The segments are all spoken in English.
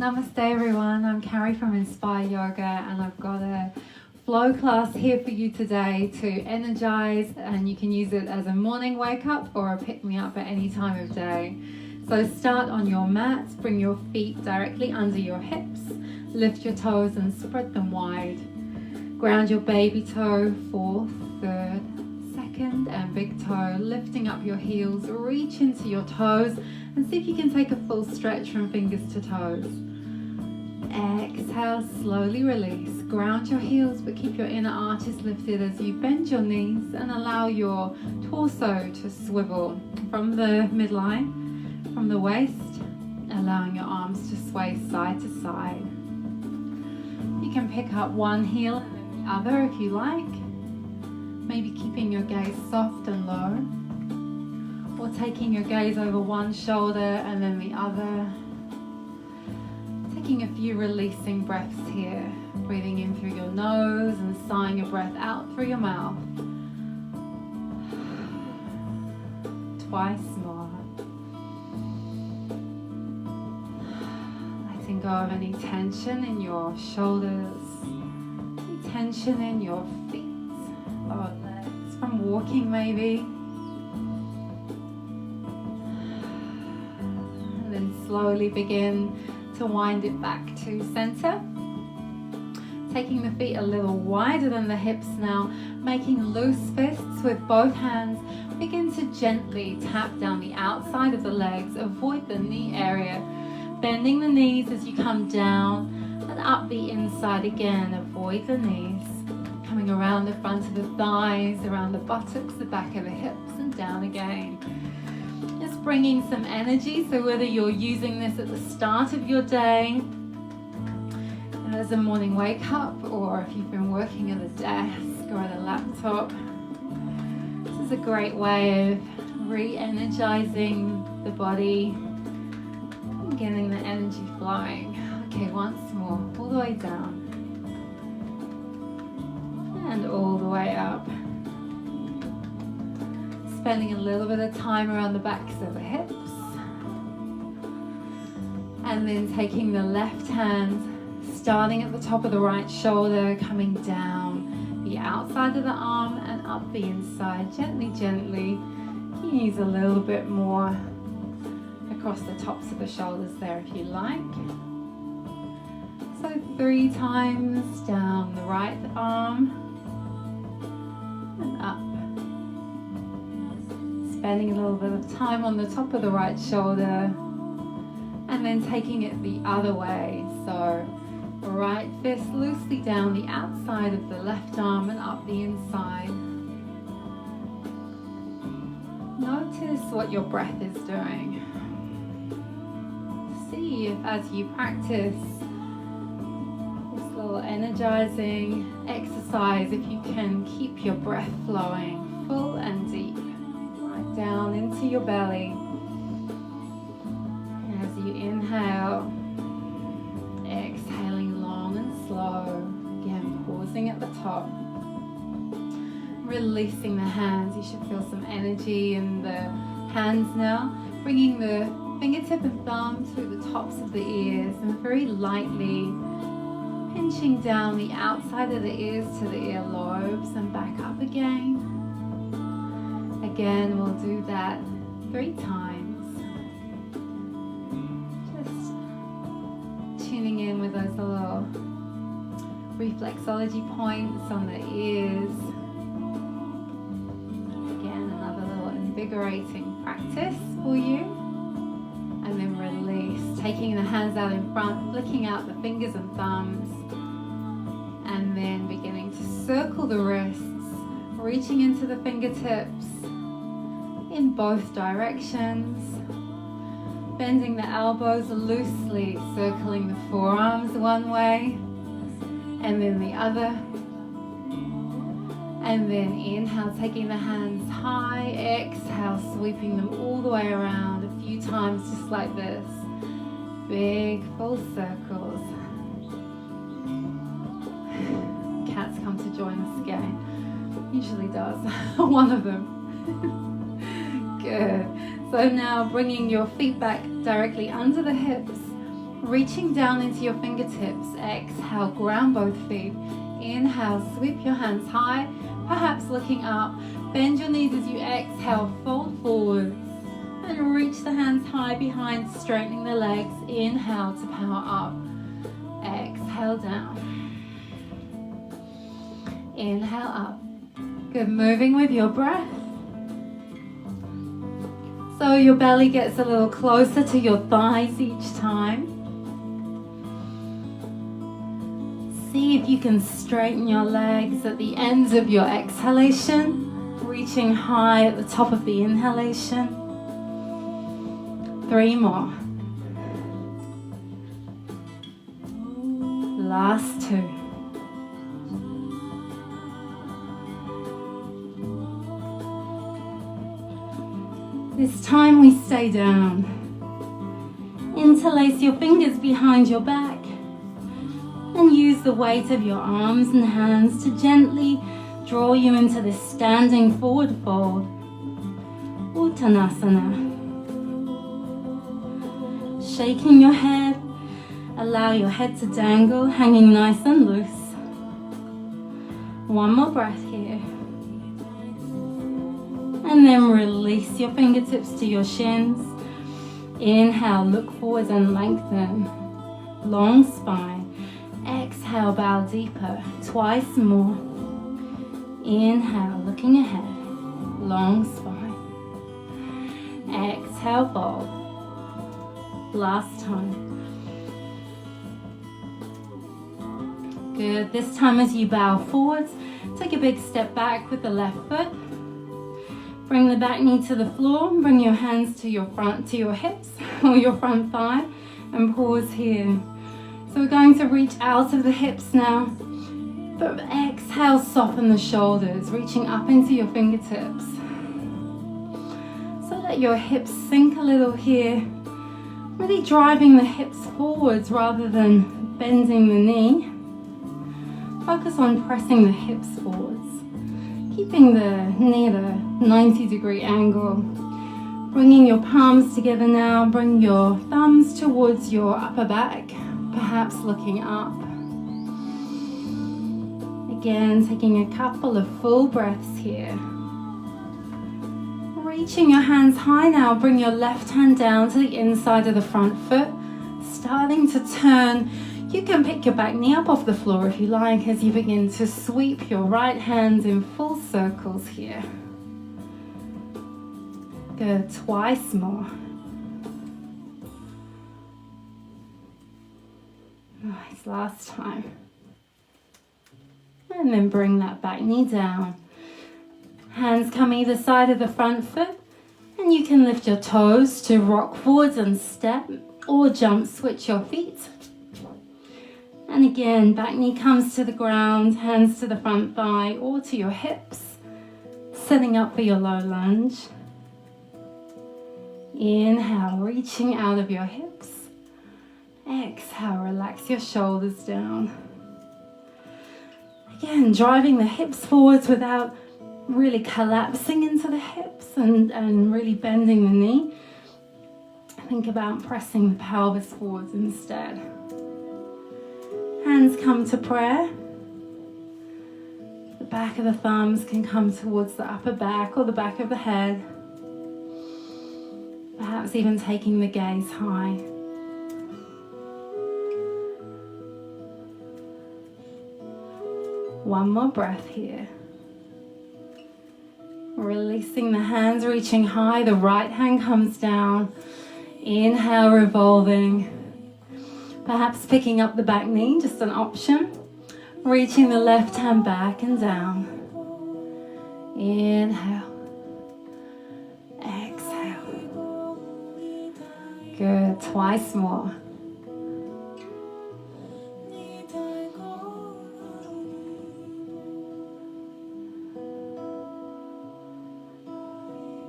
Namaste everyone, I'm Carrie from Inspire Yoga and I've got a flow class here for you today to energize, and you can use it as a morning wake up or a pick me up at any time of day. So start on your mat, bring your feet directly under your hips, lift your toes and spread them wide. Ground your baby toe, fourth, third, second and big toe, lifting up your heels, reach into your toes and see if you can take a full stretch from fingers to toes. Exhale, slowly release. Ground your heels but keep your inner arches lifted as you bend your knees and allow your torso to swivel from the midline, from the waist, allowing your arms to sway side to side. You can pick up one heel and then the other if you like, maybe keeping your gaze soft and low, or taking your gaze over one shoulder and then the other. Taking a few releasing breaths here, breathing in through your nose and sighing your breath out through your mouth. Twice more. Letting go of any tension in your shoulders, any tension in your feet or legs from walking maybe. And then slowly begin to wind it back to center. Taking the feet a little wider than the hips now, making loose fists with both hands. Begin to gently tap down the outside of the legs, avoid the knee area. Bending the knees as you come down and up the inside again, avoid the knees. Coming around the front of the thighs, around the buttocks, the back of the hips and down again. Just bringing some energy, so whether you're using this at the start of your day as a morning wake up, or if you've been working at a desk or at a laptop, this is a great way of re-energizing the body and getting the energy flowing. Okay, once more, all the way down and all the way up. Spending a little bit of time around the backs of the hips, and then taking the left hand, starting at the top of the right shoulder, coming down the outside of the arm and up the inside, gently, gently. You can use a little bit more across the tops of the shoulders there if you like. So 3 times down the right arm and up. Spending a little bit of time on the top of the right shoulder and then taking it the other way. So right fist loosely down the outside of the left arm and up the inside. Notice what your breath is doing. See if as you practice this little energizing exercise, if you can keep your breath flowing full and deep. Down into your belly. As you inhale, exhaling long and slow. Again, pausing at the top. Releasing the hands. You should feel some energy in the hands now. Bringing the fingertip and thumb through the tops of the ears and very lightly pinching down the outside of the ears to the earlobes and back up again. Again, we'll do that 3 times. Just tuning in with those little reflexology points on the ears. Again, another little invigorating practice for you. And then release, taking the hands out in front, flicking out the fingers and thumbs. And then beginning to circle the wrists, reaching into the fingertips in both directions, bending the elbows loosely, circling the forearms one way and then the other, and then inhale, taking the hands high, exhale, sweeping them all the way around a few times just like this, big full circles. Cats come to join us again, usually does, one of them. Good. So now bringing your feet back directly under the hips, Reaching down into your fingertips. Exhale, ground both feet. Inhale, sweep your hands high, perhaps looking up. Bend your knees as you exhale, fold forward. And reach the hands high behind, straightening the legs. Inhale to power up. Exhale down. Inhale up. Good, moving with your breath. So your belly gets a little closer to your thighs each time. See if you can straighten your legs at the ends of your exhalation, reaching high at the top of the inhalation. 3 more. Last 2. This time we stay down. Interlace your fingers behind your back and use the weight of your arms and hands to gently draw you into this standing forward fold. Uttanasana. Shaking your head, allow your head to dangle, hanging nice and loose. 1 more breath here. And then release your fingertips to your shins. Inhale, look forward and lengthen. Long spine. Exhale, bow deeper. Twice more. Inhale, looking ahead. Long spine. Exhale, fold. Last time. Good. This time as you bow forwards, take a big step back with the left foot. Bring the back knee to the floor. Bring your hands to your hips or your front thigh, and pause here. So we're going to reach out of the hips now. But exhale, soften the shoulders, reaching up into your fingertips. So let your hips sink a little here. Really driving the hips forwards rather than bending the knee. Focus on pressing the hips forwards. Keeping the knee at a 90-degree angle. Bringing your palms together now. Bring your thumbs towards your upper back, perhaps looking up. Again, taking a couple of full breaths here. Reaching your hands high now. Bring your left hand down to the inside of the front foot. Starting to turn. You can pick your back knee up off the floor if you like as you begin to sweep your right hands in full circles here. Good, twice more. Nice, last time. And then bring that back knee down. Hands come either side of the front foot, and you can lift your toes to rock forwards and step, or jump, switch your feet. And again, back knee comes to the ground, hands to the front thigh or to your hips, setting up for your low lunge. Inhale, reaching out of your hips. Exhale, relax your shoulders down. Again, driving the hips forwards without really collapsing into the hips and really bending the knee. Think about pressing the pelvis forwards instead. Hands come to prayer. The back of the thumbs can come towards the upper back or the back of the head. Perhaps even taking the gaze high. One more breath here. Releasing the hands, reaching high. The right hand comes down. Inhale, revolving. Perhaps picking up the back knee, just an option. Reaching the left hand back and down. Inhale. Exhale. Good. Twice more.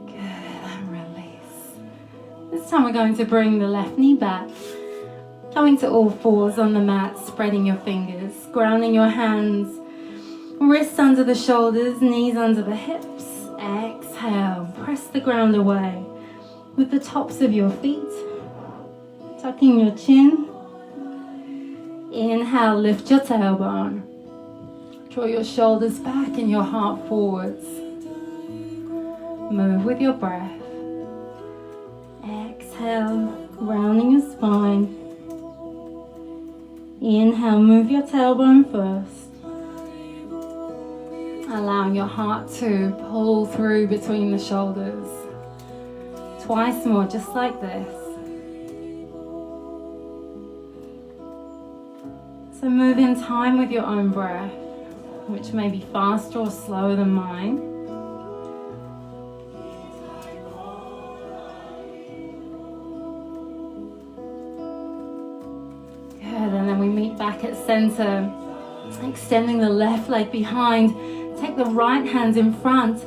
Good. And release. This time we're going to bring the left knee back. Coming to all fours on the mat, spreading your fingers, grounding your hands, wrists under the shoulders, knees under the hips. Exhale, press the ground away with the tops of your feet, tucking your chin, Inhale, lift your tailbone. Draw your shoulders back and your heart forwards. Move with your breath. Exhale, rounding your spine. Inhale, move your tailbone first. Allowing your heart to pull through between the shoulders. Twice more, just like this. So move in time with your own breath, which may be faster or slower than mine. Good, and then we meet back at center, extending the left leg behind. Take the right hand in front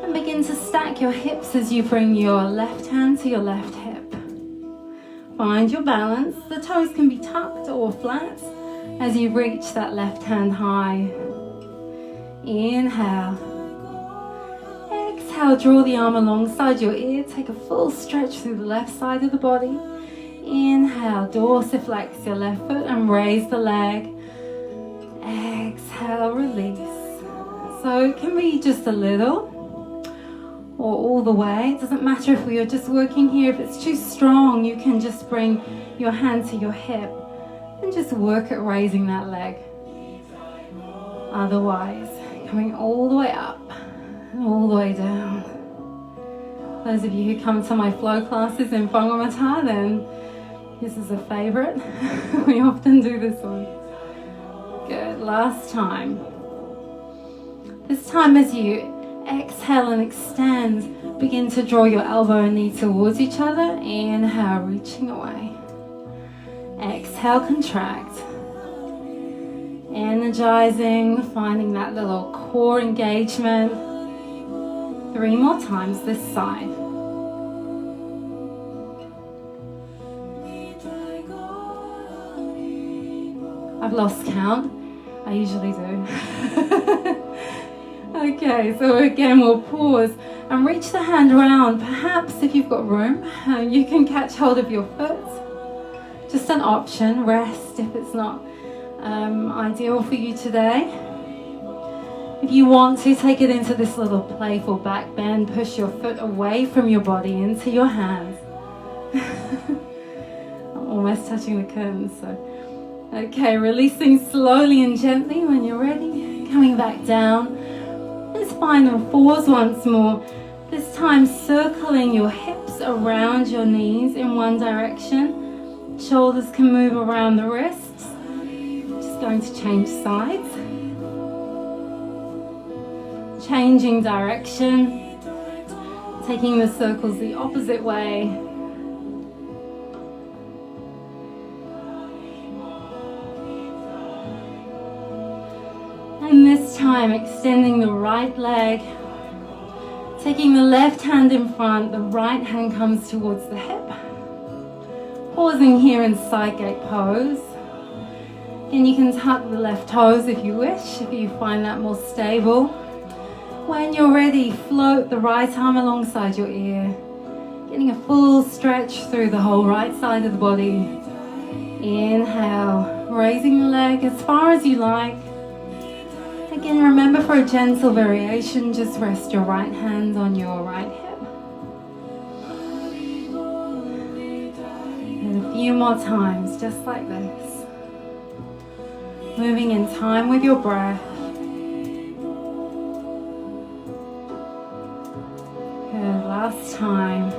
and begin to stack your hips as you bring your left hand to your left hip. Find your balance. The toes can be tucked or flat as you reach that left hand high. Inhale. Exhale, draw the arm alongside your ear. Take a full stretch through the left side of the body. Inhale, dorsiflex your left foot and raise the leg. Exhale, release. So it can be just a little or all the way. It doesn't matter if we are just working here. If it's too strong, you can just bring your hand to your hip and just work at raising that leg. Otherwise, coming all the way up and all the way down. Those of you who come to my flow classes in Whangamata, then this is a favorite. We often do this one. Good, last time. This time as you exhale and extend, begin to draw your elbow and knee towards each other. Inhale, reaching away. Exhale, contract. Energizing, finding that little core engagement. 3 more times this side. I've lost count. I usually do. Okay, so again we'll pause and reach the hand around. Perhaps if you've got room, you can catch hold of your foot. Just an option. Rest if it's not ideal for you today. If you want to, take it into this little playful back bend. Push your foot away from your body into your hands. I'm almost touching the curtains, so okay, releasing slowly and gently when you're ready. Coming back down. Let's final fours once more. This time circling your hips around your knees in one direction. Shoulders can move around the wrists. Just going to change sides. Changing direction. Taking the circles the opposite way. And this time extending the right leg, taking the left hand in front, the right hand comes towards the hip. Pausing here in side gate pose. And you can tuck the left toes if you wish, if you find that more stable. When you're ready, float the right arm alongside your ear, getting a full stretch through the whole right side of the body. Inhale, raising the leg as far as you like. Again, remember, for a gentle variation, just rest your right hand on your right hip. And a few more times, just like this. Moving in time with your breath. Good, last time.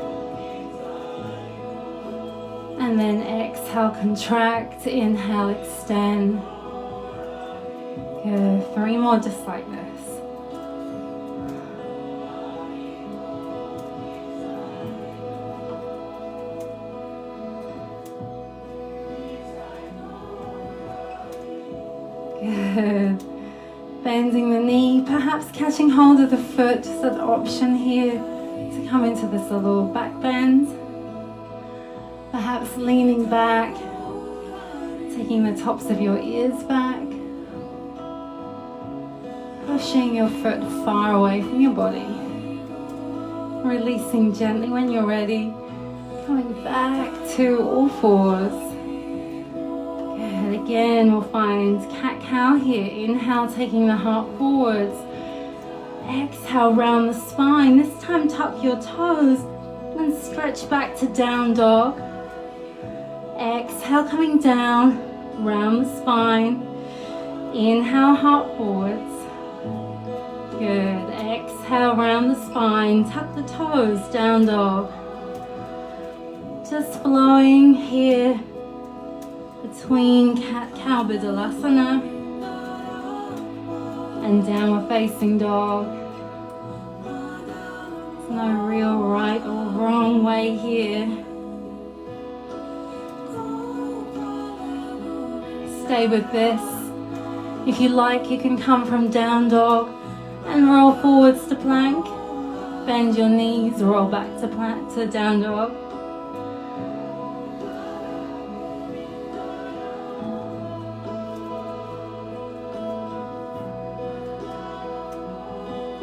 And then exhale, contract, inhale, extend. Good, 3 more just like this. Good. Bending the knee, perhaps catching hold of the foot, just an option here to come into this little back bend. Perhaps leaning back, taking the tops of your ears back. Pushing your foot far away from your body. Releasing gently when you're ready. Coming back to all fours. Good. Again, we'll find cat-cow here. Inhale, taking the heart forwards. Exhale, round the spine. This time, tuck your toes and stretch back to down dog. Exhale, coming down, round the spine. Inhale, heart forwards. Good. Exhale, round the spine. Tuck the toes, down dog. Just flowing here between cat-cow Uttanasana and downward facing dog. There's no real right or wrong way here. Stay with this. If you like, you can come from down dog and roll forwards to plank. Bend your knees, roll back to plank to down dog.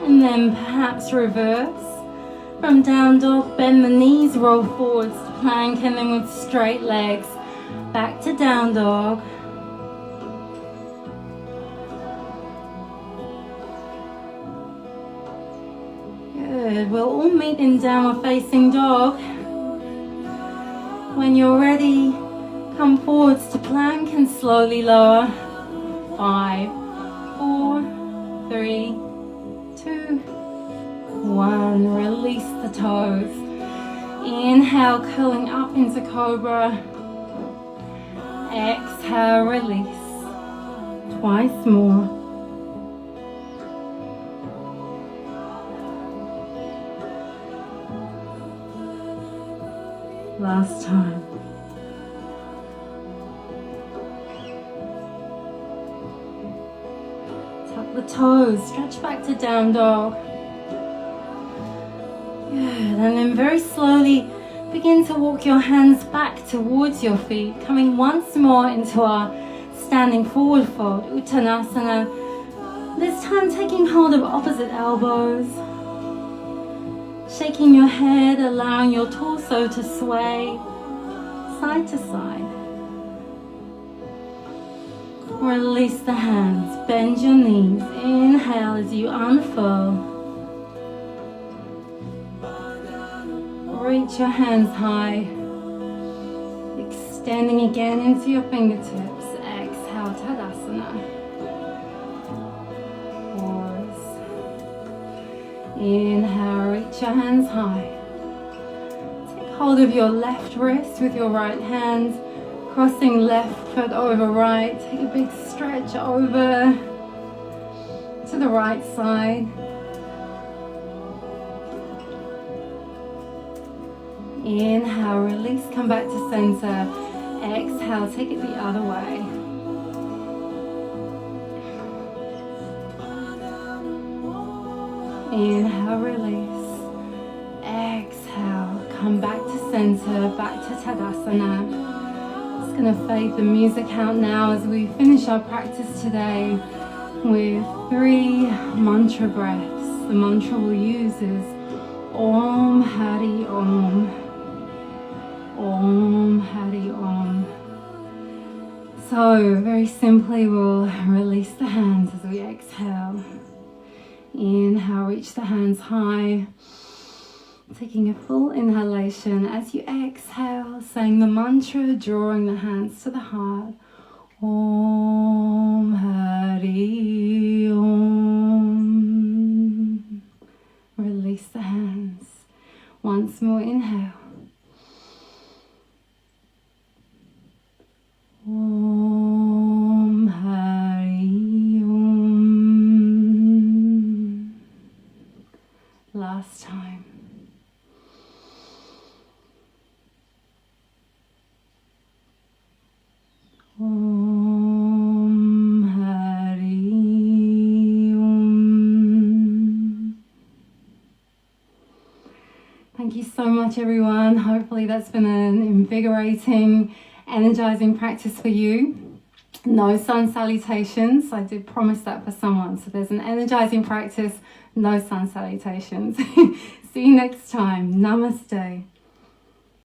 And then perhaps reverse from down dog, bend the knees, roll forwards to plank, and then with straight legs back to down dog. Good. We'll all meet in downward facing dog. When you're ready, come forwards to plank and slowly lower. 5, 4, 3, 2, 1. Release the toes. Inhale, curling up into cobra. Exhale, release. Twice more. Last time. Tuck the toes, stretch back to down dog. Good, and then very slowly begin to walk your hands back towards your feet, coming once more into our standing forward fold, Uttanasana. This time taking hold of opposite elbows. Shaking your head, allowing your torso to sway side to side. Release the hands, bend your knees. Inhale as you unfold. Reach your hands high. Extending again into your fingertips. Exhale, Tadasana. Inhale, reach your hands high. Take hold of your left wrist with your right hand, crossing left foot over right. Take a big stretch over to the right side. Inhale, release, come back to center. Exhale, take it the other way. Inhale, release. Exhale, come back to center, back to Tadasana. Just going to fade the music out now as we finish our practice today with 3 mantra breaths. The mantra we'll use is Om Hari Om. Om Hari Om. So very simply we'll release the hands as we exhale. Inhale, reach the hands high. Taking a full inhalation as you exhale, saying the mantra, drawing the hands to the heart. Om Hari Om. Release the hands. Once more, inhale. Om Hari Om. Last time. Om Hari Om. Thank you so much, everyone. Hopefully that's been an invigorating, energizing practice for you. No sun salutations. I did promise that for someone. So there's an energizing practice, no sun salutations. See you next time. Namaste.